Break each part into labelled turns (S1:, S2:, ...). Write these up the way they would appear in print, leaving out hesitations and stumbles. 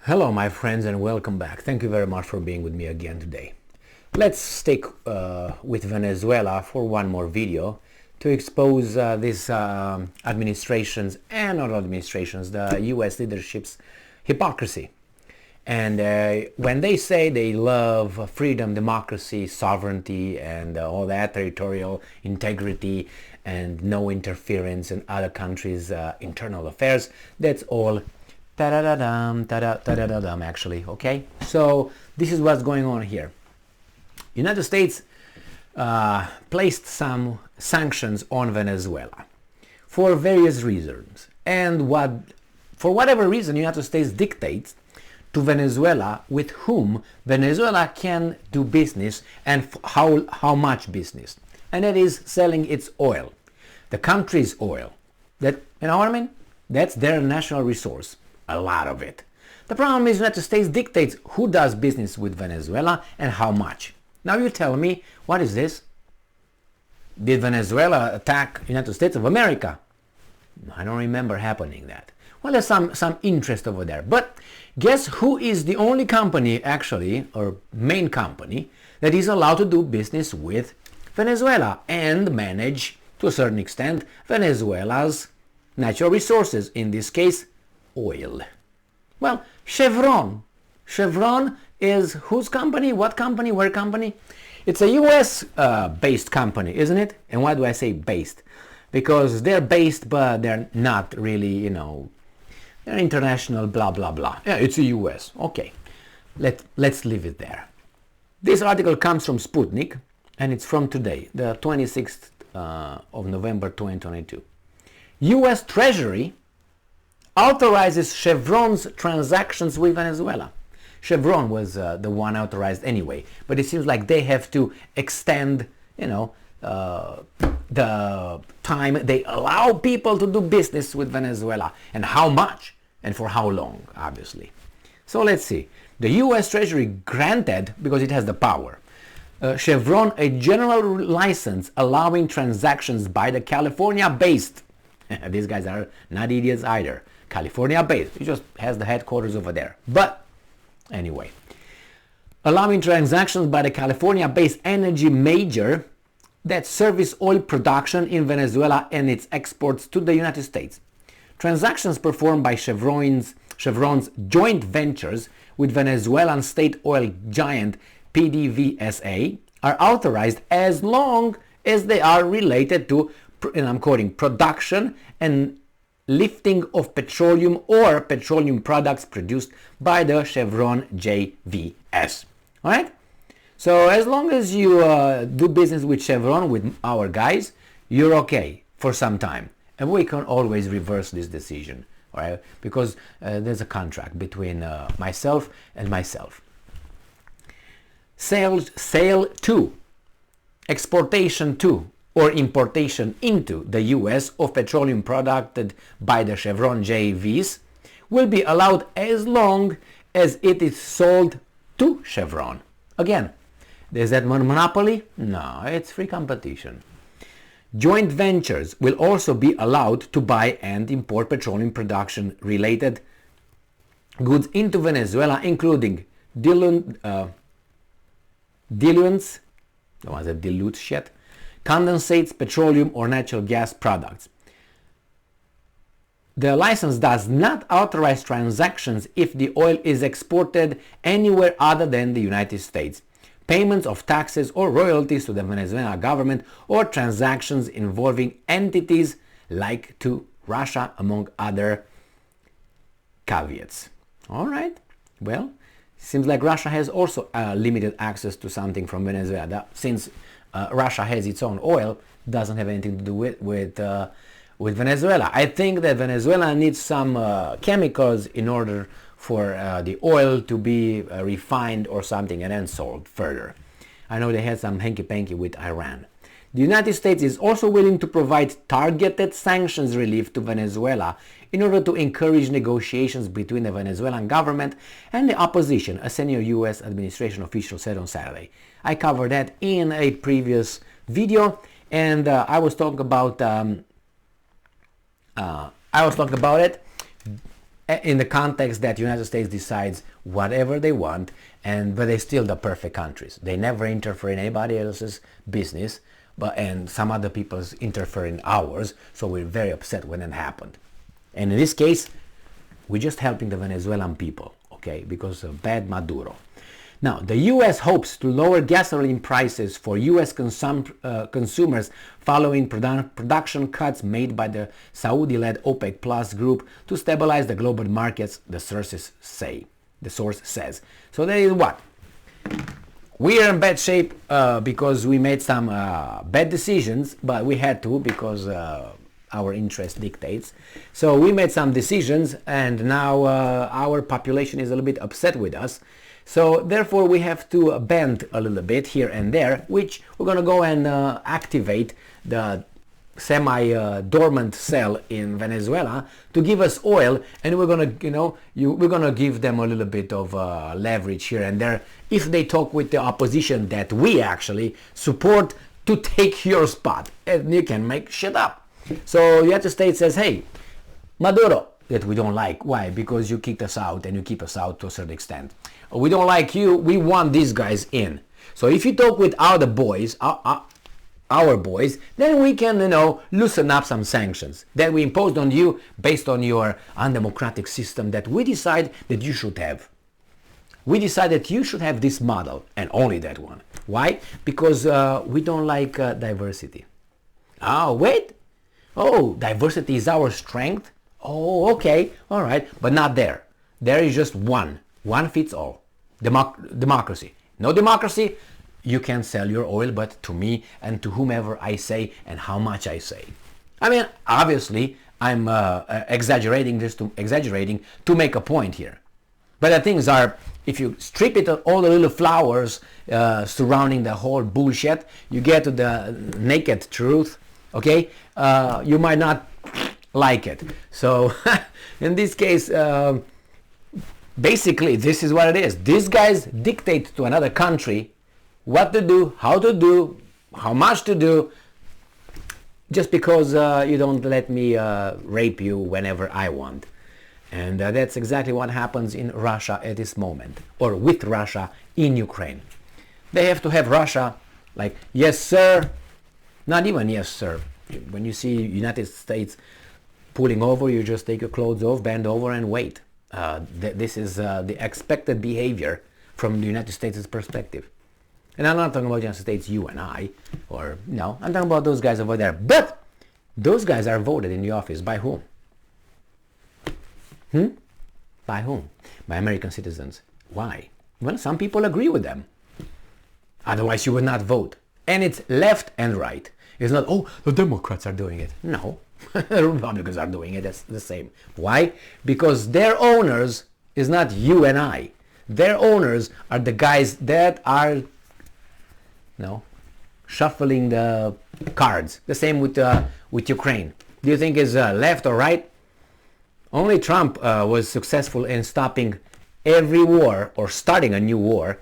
S1: Hello my friends and welcome back. Thank you very much for being with me again today. Let's stick with Venezuela for one more video to expose this administration's and not administrations, the US leadership's hypocrisy. And when they say they love freedom, democracy, sovereignty and all that, territorial integrity and no interference in other countries' internal affairs, that's all ta-da-da-dum, ta-da-da-da-dum actually, okay? So this is what's going on here. United States placed some sanctions on Venezuela for various reasons. And for whatever reason, United States dictates to Venezuela with whom Venezuela can do business and how much business. And that is selling its oil, the country's oil. That, you know what I mean? That's their national resource. A lot of it. The problem is United States dictates who does business with Venezuela and how much. Now you tell me, what is this? Did Venezuela attack United States of America? I don't remember happening that. Well, there's some interest over there. But guess who is the only company actually, or main company, that is allowed to do business with Venezuela and manage, to a certain extent, Venezuela's natural resources, in this case, oil. Well, Chevron. Chevron is whose company? What company? Where company? It's a US based company, isn't it? And why do I say based? Because they're based, but they're not really, they're international, blah, blah, blah. Yeah, it's a US. Okay, let's leave it there. This article comes from Sputnik, and it's from today, the 26th of November 2022. US Treasury authorizes Chevron's transactions with Venezuela. Chevron was the one authorized anyway, but it seems like they have to extend, the time they allow people to do business with Venezuela and how much and for how long, obviously. So let's see. The US Treasury granted, because it has the power, Chevron a general license allowing transactions by the California-based, these guys are not idiots either, California-based. It just has the headquarters over there. But anyway, allowing transactions by the California-based energy major that service oil production in Venezuela and its exports to the United States. Transactions performed by Chevron's joint ventures with Venezuelan state oil giant PDVSA are authorized as long as they are related to, and I'm quoting, production and lifting of petroleum or petroleum products produced by the Chevron JVS. All right? So as long as you do business with Chevron, with our guys, you're okay for some time. And we can always reverse this decision, all right? Because there's a contract between myself and myself. Sale to, exportation to, or importation into the US of petroleum produced by the Chevron JVs will be allowed as long as it is sold to Chevron. Again, is that monopoly? No, it's free competition. Joint ventures will also be allowed to buy and import petroleum production related goods into Venezuela, including diluents, the ones that dilute shit, condensates, petroleum or natural gas products. The license does not authorize transactions if the oil is exported anywhere other than the United States, payments of taxes or royalties to the Venezuelan government, or transactions involving entities like to Russia, among other caveats. All right, well, seems like Russia has also limited access to something from Venezuela, since Russia has its own oil, doesn't have anything to do with Venezuela. I think that Venezuela needs some chemicals in order for the oil to be refined or something and then sold further. I know they had some hanky-panky with Iran. The United States is also willing to provide targeted sanctions relief to Venezuela in order to encourage negotiations between the Venezuelan government and the opposition, a senior US administration official said on Saturday. I covered that in a previous video, and I was talking about it in the context that the United States decides whatever they want, but they're still the perfect countries. They never interfere in anybody else's business, and some other people's interfere in ours, so we're very upset when it happened. And in this case, we're just helping the Venezuelan people, okay, because of bad Maduro. Now, the U.S. hopes to lower gasoline prices for U.S. consumers following production cuts made by the Saudi-led OPEC Plus group to stabilize the global markets, the source says. So that is what? We are in bad shape because we made some bad decisions, but we had to because our interest dictates. So we made some decisions, and now our population is a little bit upset with us. So therefore we have to bend a little bit here and there, which we're going to go and activate the semi-dormant cell in Venezuela to give us oil, and we're going to, we're going to give them a little bit of leverage here and there if they talk with the opposition that we actually support to take your spot, and you can make shit up. So the United States says, hey, Maduro, that we don't like. Why? Because you kicked us out, and you keep us out to a certain extent. We don't like you. We want these guys in. So if you talk with our boys, our boys, then we can, loosen up some sanctions that we imposed on you based on your undemocratic system that we decide that you should have. We decide that you should have this model and only that one. Why? Because we don't like diversity. Oh, wait. Oh, diversity is our strength? Oh, okay. All right. But not there. There is just one. One fits all. Democracy. No democracy, you can sell your oil, but to me and to whomever I say and how much I say. I mean, obviously, I'm exaggerating to make a point here. But the things are, if you strip it of all the little flowers surrounding the whole bullshit, you get to the naked truth, okay? You might not like it. So, in this case, basically, this is what it is. These guys dictate to another country what to do, how much to do, just because you don't let me rape you whenever I want. And that's exactly what happens in Russia at this moment, or with Russia in Ukraine. They have to have Russia like, yes, sir, not even yes, sir. When you see United States pulling over, you just take your clothes off, bend over, and wait. This is the expected behavior from the United States' perspective. And I'm not talking about the United States, you and I, or no, I'm talking about those guys over there. But those guys are voted in the office by whom? By whom? By American citizens. Why? Well, some people agree with them. Otherwise, you would not vote. And it's left and right. It's not, oh, the Democrats are doing it. No, the Republicans are doing it. That's the same. Why? Because their owners is not you and I. Their owners are the guys that are, shuffling the cards. The same with Ukraine. Do you think it's left or right? Only Trump was successful in stopping every war or starting a new war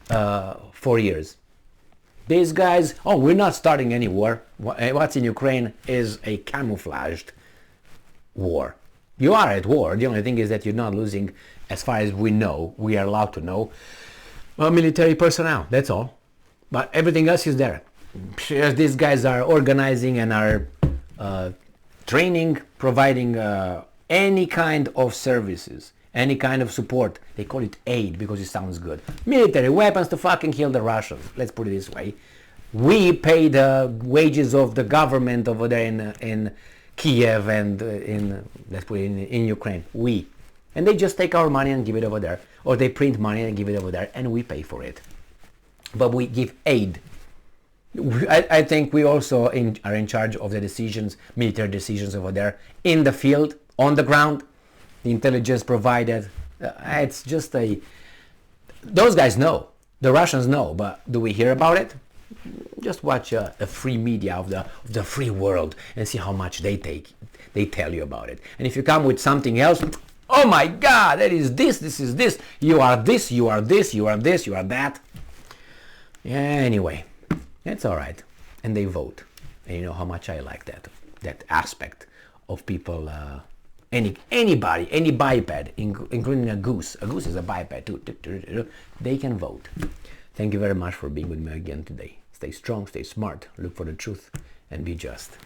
S1: 4 years. These guys, we're not starting any war. What's in Ukraine is a camouflaged war. You are at war. The only thing is that you're not losing, as far as we know, we are allowed to know, military personnel. That's all. But everything else is there. These guys are organizing and are training, providing any kind of services, any kind of support. They call it aid because it sounds good. Military weapons to fucking kill the Russians. Let's put it this way. We pay the wages of the government over there in Kiev and let's put it in Ukraine. We. And they just take our money and give it over there. Or they print money and give it over there and we pay for it. But we give aid. I think we also are in charge of the decisions, military decisions over there in the field, on the ground. The intelligence provided. It's just those guys know. The Russians know, but do we hear about it? Just watch a free media of the free world and see how much they tell you about it. And if you come with something else, oh my God, that is this is this. You are this, you are this, you are this, you are that. Yeah, anyway, it's all right. And they vote. And you know how much I like that aspect of people anybody, any biped, including a goose. A goose is a biped too. They can vote. Thank you very much for being with me again today. Stay strong, stay smart, look for the truth, and be just.